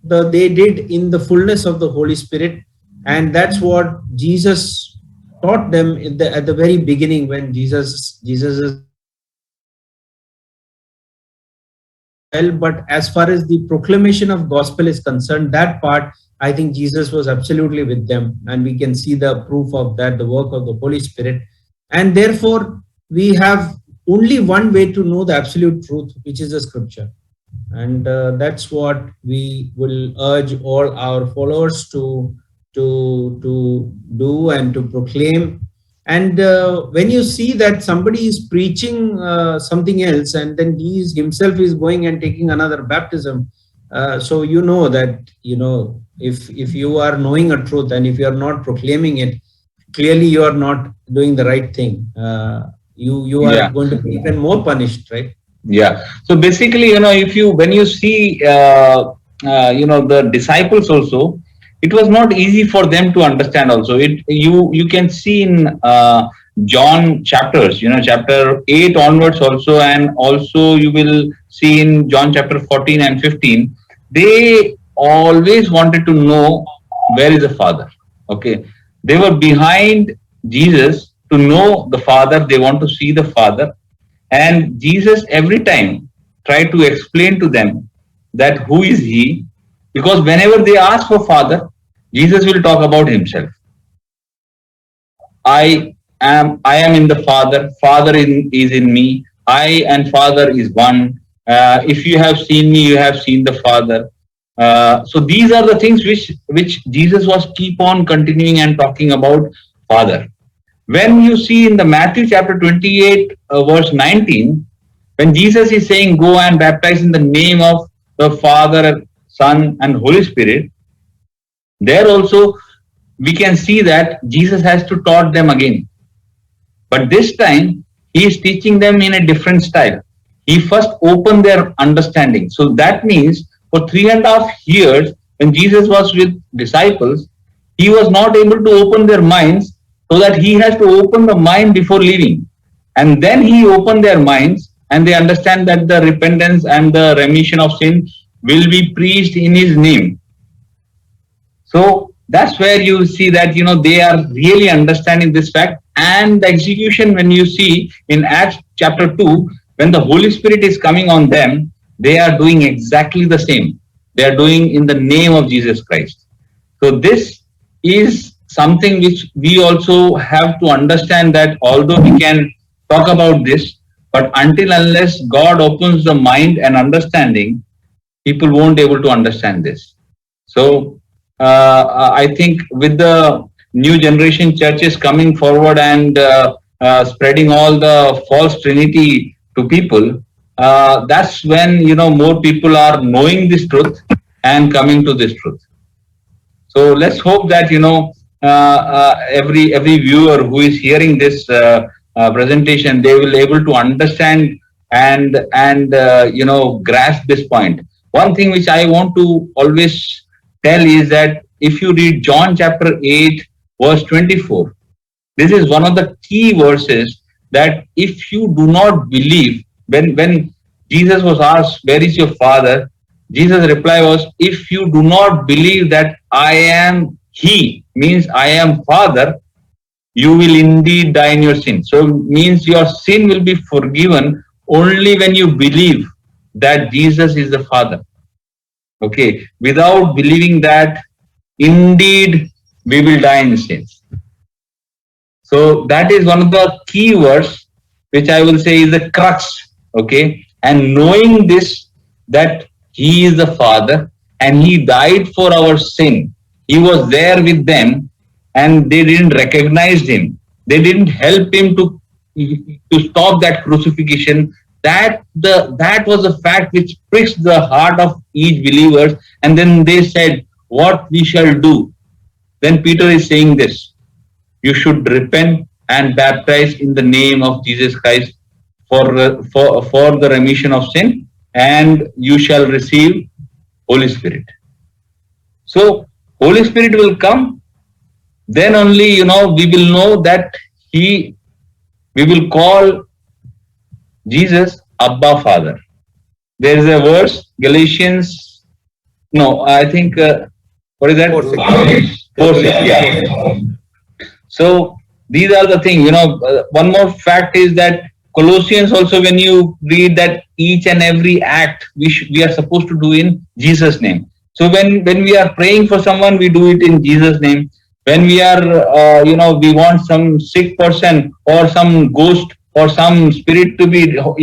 they did in the fullness of the Holy Spirit, and that's what Jesus taught them at the very beginning when Jesus is well. But as far as the proclamation of gospel is concerned, that part, I think Jesus was absolutely with them, and we can see the proof of that, the work of the Holy Spirit. And therefore, we have only one way to know the absolute truth, which is the scripture. And that's what we will urge all our followers to do and to proclaim. And when you see that somebody is preaching something else, and then he himself is going and taking another baptism, so you know that, if you are knowing a truth and if you are not proclaiming it, clearly you are not doing the right thing. You are going to be even more punished, right? Yeah. So basically, when you see, the disciples also, it was not easy for them to understand also. You can see in John chapters, chapter 8 onwards also, and also you will see in John chapter 14 and 15, they always wanted to know where is the Father. Okay. They were behind Jesus to know the Father. They want to see the Father. And Jesus every time tried to explain to them that who is he, because whenever they ask for Father, Jesus will talk about himself. I am in the Father, Father is in me, I and Father is one. If you have seen me, you have seen the Father. So these are the things which Jesus was keep on continuing and talking about Father. When you see in the Matthew chapter 28, verse 19, when Jesus is saying, go and baptize in the name of the Father, Son, and Holy Spirit, there also we can see that Jesus has to taught them again. But this time, he is teaching them in a different style. He first opened their understanding. So that means for 3.5 years, when Jesus was with disciples, he was not able to open their minds, so that he has to open the mind before leaving. And then he opened their minds, and they understand that the repentance and the remission of sin will be preached in his name. So that's where you see that, they are really understanding this fact. And the execution, when you see in Acts chapter 2, when the Holy Spirit is coming on them, they are doing exactly the same. They are doing in the name of Jesus Christ. So this is something which we also have to understand, that although we can talk about this, but unless God opens the mind and understanding, people won't be able to understand this. So I think with the new generation churches coming forward and spreading all the false trinity to people, that's when more people are knowing this truth and coming to this truth. So let's hope that every viewer who is hearing this presentation, they will able to understand and grasp this point. One thing which I want to always tell is that if you read John chapter 8 verse 24, this is one of the key verses, that if you do not believe, when Jesus was asked, where is your Father? Jesus' reply was, if you do not believe that I am He, means I am Father, you will indeed die in your sin. So means your sin will be forgiven only when you believe that Jesus is the Father. Okay, without believing that, indeed we will die in sins. So that is one of the key words which I will say is the crux. Okay, and knowing this, that He is the Father and He died for our sin. He was there with them and they didn't recognize Him. They didn't help Him to stop that crucifixion. That was a fact which pricks the heart of each believers, and then they said, what we shall do? Then Peter is saying this: you should repent and baptize in the name of Jesus Christ for the remission of sin, and you shall receive Holy Spirit. So Holy Spirit will come. Then only we will know that we will call Jesus Abba Father. There is a verse, Galatians. No, I think what is that? 4:6. 4:6. Yeah. So these are the things. One more fact is that Colossians also, when you read that each and every act we are supposed to do in Jesus' name. So when we are praying for someone, we do it in Jesus' name. When we are we want some sick person or some ghost or some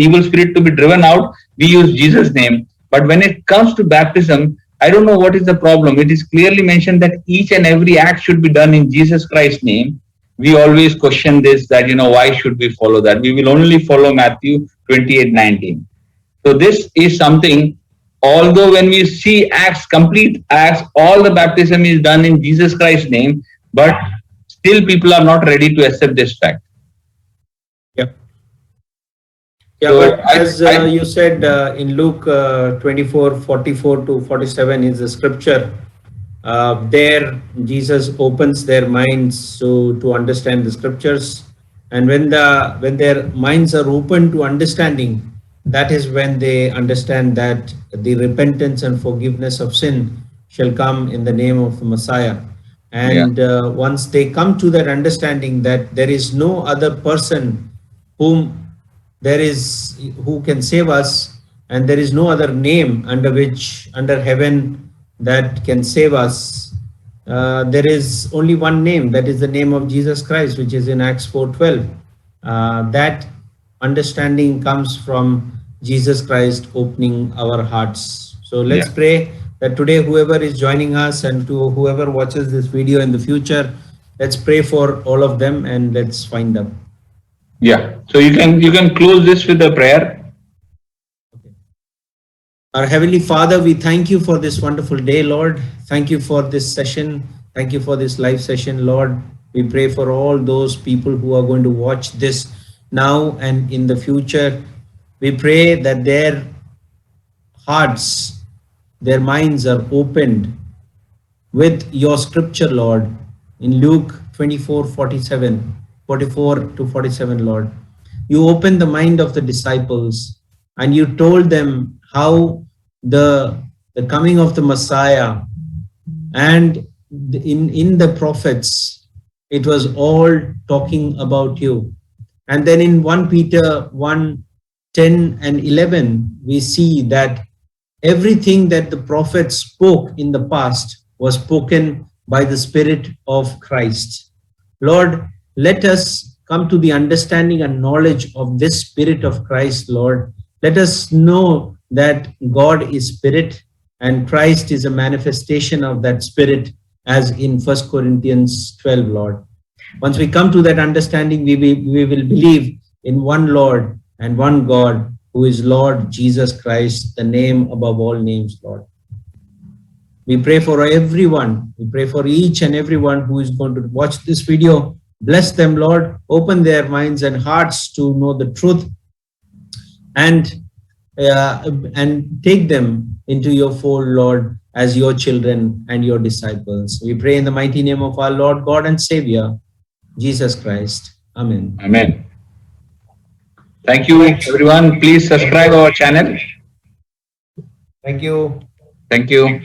evil spirit to be driven out, we use Jesus' name. But when it comes to baptism, I don't know what is the problem. It is clearly mentioned that each and every act should be done in Jesus Christ's name. We always question this, that why should we follow that? We will only follow Matthew 28:19. So this is something, although when we see complete acts, all the baptism is done in Jesus Christ's name, but still people are not ready to accept this fact. Yeah. Yeah, So but as you said in Luke 24:44-47 is the scripture. There Jesus opens their minds to understand the scriptures, and when their minds are open to understanding, that is when they understand that the repentance and forgiveness of sin shall come in the name of the Messiah. And once they come to that understanding that there is no other person who can save us, and there is no other name under heaven that can save us. There is only one name, that is the name of Jesus Christ, which is in Acts 4:12. That understanding comes from Jesus Christ opening our hearts. So let's pray that today, whoever is joining us and to whoever watches this video in the future, let's pray for all of them and let's find them. Yeah. So you can close this with a prayer. Our Heavenly Father, we thank you for this wonderful day, Lord. Thank you for this session. Thank you for this live session, Lord. We pray for all those people who are going to watch this now and in the future. We pray that their hearts, their minds are opened with your scripture, Lord, in Luke 44:47, Lord. You opened the mind of the disciples and you told them how the coming of the Messiah, and in the prophets, it was all talking about you. And then in 1 Peter 1:10-11, we see that everything that the prophets spoke in the past was spoken by the Spirit of Christ. Lord, let us come to the understanding and knowledge of this Spirit of Christ, Lord. Let us know that God is Spirit and Christ is a manifestation of that Spirit, as in 1 Corinthians 12, Lord. Once we come to that understanding, we will believe in one Lord and one God, who is Lord Jesus Christ, the name above all names, Lord. We pray for everyone. We pray for each and everyone who is going to watch this video. Bless them, Lord. Open their minds and hearts to know the truth, and take them into your fold, Lord, as your children and your disciples. We pray in the mighty name of our Lord God and Savior, Jesus Christ. Amen. Amen. Thank you, everyone. Please subscribe our channel. Thank you. Thank you.